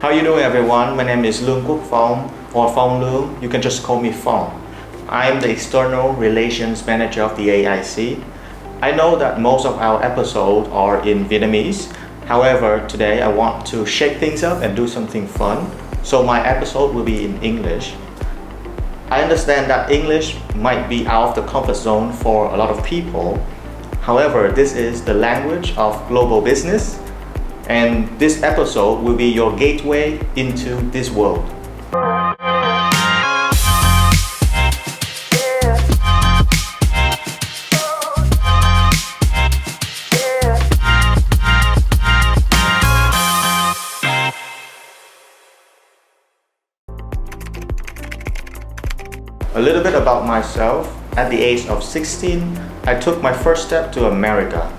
How you doing, everyone? My name is Lương Quốc Phong, or Phong Lương. You can just call me Phong. I am the External Relations Manager of the AIC. I know that most of our episodes are in Vietnamese. However, today I want to shake things up and do something fun. So my episode will be in English. I understand that English might be out of the comfort zone for a lot of people. However, this is the language of global business, and this episode will be your gateway into this world. A little bit about myself. At the age of 16, I took my first step to America.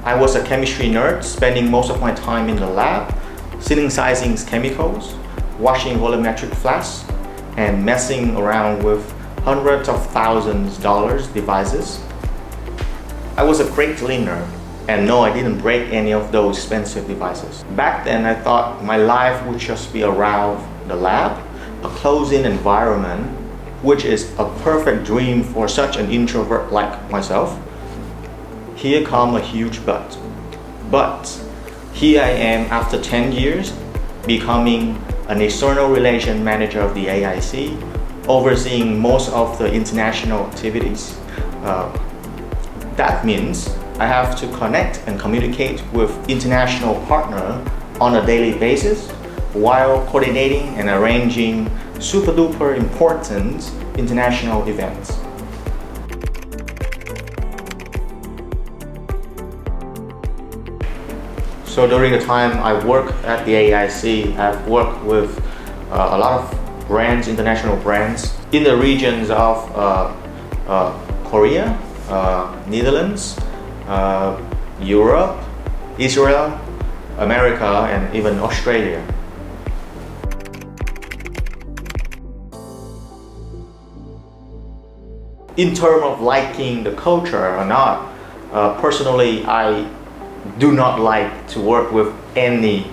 I was a chemistry nerd, spending most of my time in the lab, synthesizing chemicals, washing volumetric flasks, and messing around with hundreds of thousands of dollars devices. I was a great cleaner, and no, I didn't break any of those expensive devices. Back then, I thought my life would just be around the lab, a closed-in environment, which is a perfect dream for such an introvert like myself. Here comes a huge but. But here I am after 10 years, becoming an external relations manager of the AIC, overseeing most of the international activities. That means I have to connect and communicate with international partners on a daily basis while coordinating and arranging super duper important international events. So during the time I work at the AIC, I've worked with a lot of brands, international brands, in the regions of Korea, Netherlands, Europe, Israel, America, and even Australia. In terms of liking the culture or not, personally, I do not like to work with any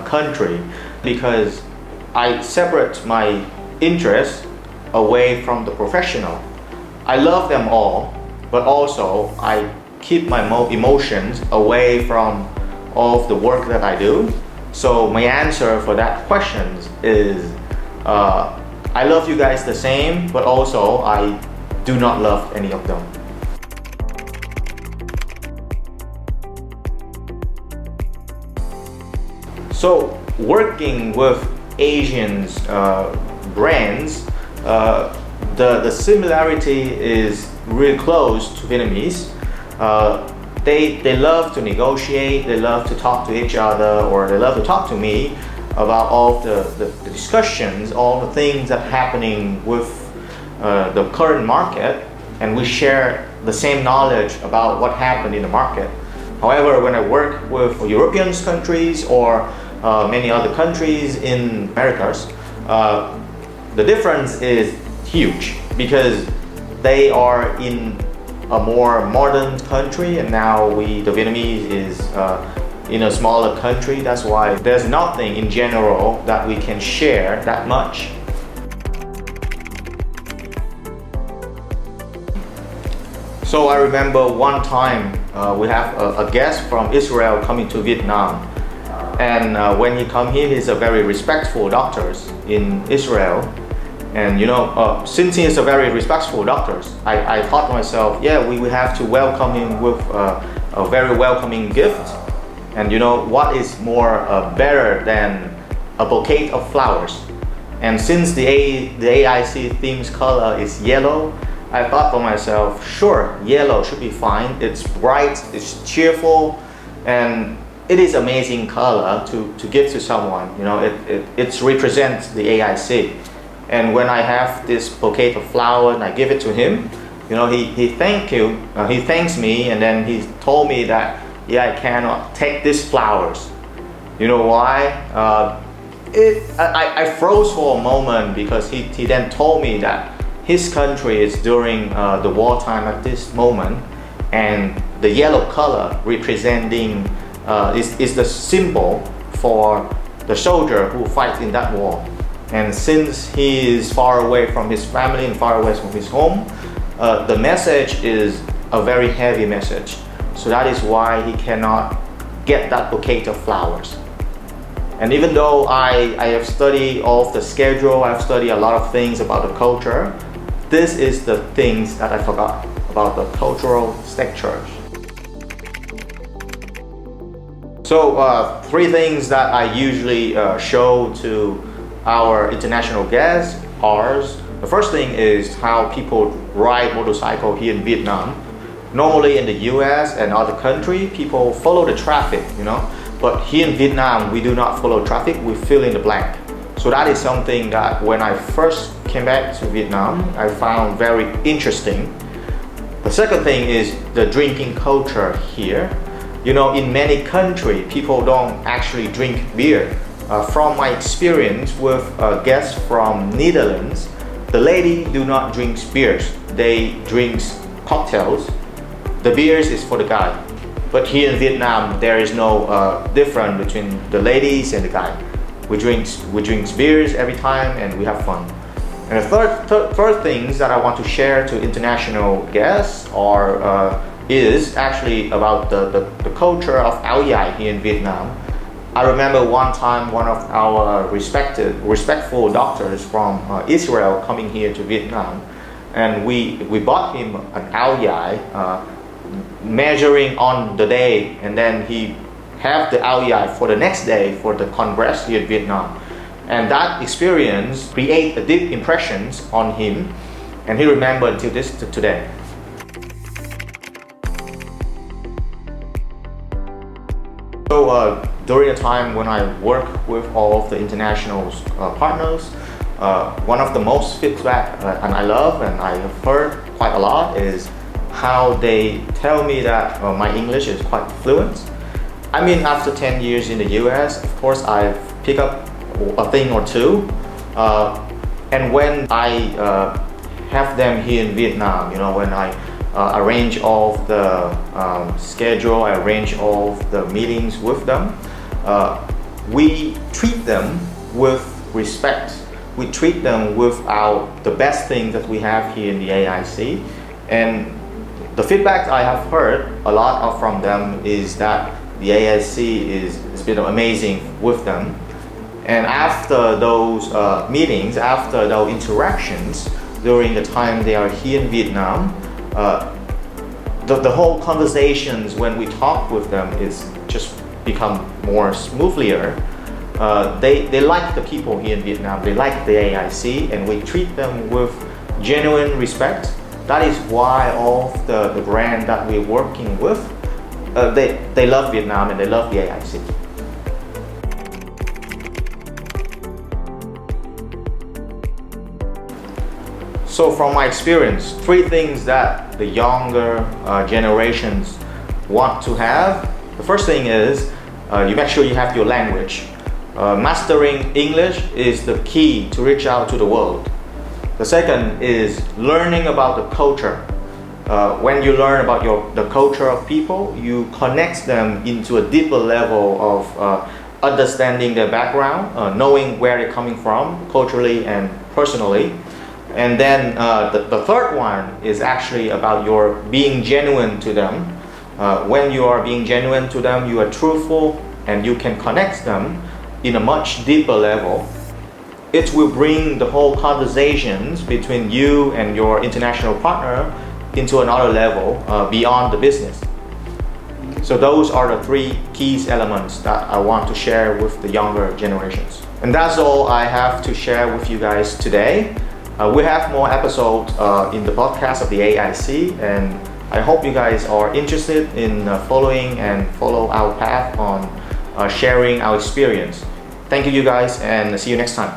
country because I separate my interests away from the professional. I love them all, but also I keep my emotions away from all of the work that I do. So my answer for that question is I love you guys the same, but also I do not love any of them. So working with Asian brands, the similarity is really close to Vietnamese. They love to negotiate, they love to talk to each other, or they love to talk to me about all the discussions, all the things that are happening with the current market, and we share the same knowledge about what happened in the market. However, when I work with European countries or many other countries in Americas, the difference is huge because they are in a more modern country, and now the Vietnamese is in a smaller country. That's why there's nothing in general that we can share that much. So I remember one time we have a guest from Israel coming to Vietnam, and when he come here, he's a very respectful doctor in Israel, and since he is a very respectful doctor, I thought to myself, yeah, we will have to welcome him with a very welcoming gift, and what is more better than a bouquet of flowers? And since the AIC theme's color is yellow, I thought for myself, sure, yellow should be fine. It's bright, it's cheerful, and it is amazing color to give to someone. It represents the AIC. And when I have this bouquet of flowers and I give it to him, he thanks me, and then he told me that, yeah, I cannot take these flowers. You know why? I froze for a moment because he then told me that his country is during the wartime at this moment, and the yellow color representing is the symbol for the soldier who fights in that war. And since he is far away from his family and far away from his home, the message is a very heavy message. So that is why he cannot get that bouquet of flowers. And even though I have studied all of the schedule, I've studied a lot of things about the culture, this is the things that I forgot about the cultural structures. So 3 things that I usually show to our international guests are, the first thing is how people ride motorcycle here in Vietnam. Normally in the US and other countries, people follow the traffic, but here in Vietnam, we do not follow traffic, we fill in the blank. So that is something that when I first came back to Vietnam, I found very interesting. The second thing is the drinking culture here. In many countries, people don't actually drink beer. From my experience with guests from Netherlands, the lady do not drink beers. They drink cocktails. The beers is for the guy. But here in Vietnam, there is no difference between the ladies and the guy. We drink beers every time and we have fun. And the third things that I want to share to international guests is actually about the culture of áo dài here in Vietnam. I remember one time one of our respectful doctors from Israel coming here to Vietnam, and we bought him an áo dài, measuring on the day, and then he have the áo dài for the next day for the congress here in Vietnam. And that experience create a deep impressions on him, and he remembered until today. So during the time when I work with all of the international partners, one of the most feedback and I love and I have heard quite a lot is how they tell me that my English is quite fluent. I mean, after 10 years in the US, of course, I've picked up a thing or two. And when I have them here in Vietnam, when I arrange all of the schedule, I arrange all of the meetings with them, we treat them with respect. We treat them with the best thing that we have here in the AIC. And the feedback I have heard a lot from them is that the AIC has been amazing with them. And after those meetings, after those interactions, during the time they are here in Vietnam, the whole conversations when we talk with them is just become more smoothlier. They like the people here in Vietnam, they like the AIC, and we treat them with genuine respect. That is why all of the brand that we're working with, they love Vietnam and they love the AIC. So from my experience, 3 things that the younger generations want to have. The first thing is you make sure you have your language. Mastering English is the key to reach out to the world. The second is learning about the culture. When you learn about the culture of people, you connect them into a deeper level of understanding their background, knowing where they're coming from culturally and personally. And then the third one is actually about your being genuine to them. When you are being genuine to them, you are truthful and you can connect them in a much deeper level. It will bring the whole conversations between you and your international partner into another level beyond the business. So those are the 3 key elements that I want to share with the younger generations. And that's all I have to share with you guys today. We have more episodes in the podcast of the AIC, and I hope you guys are interested in follow our path on sharing our experience. Thank you guys, and see you next time.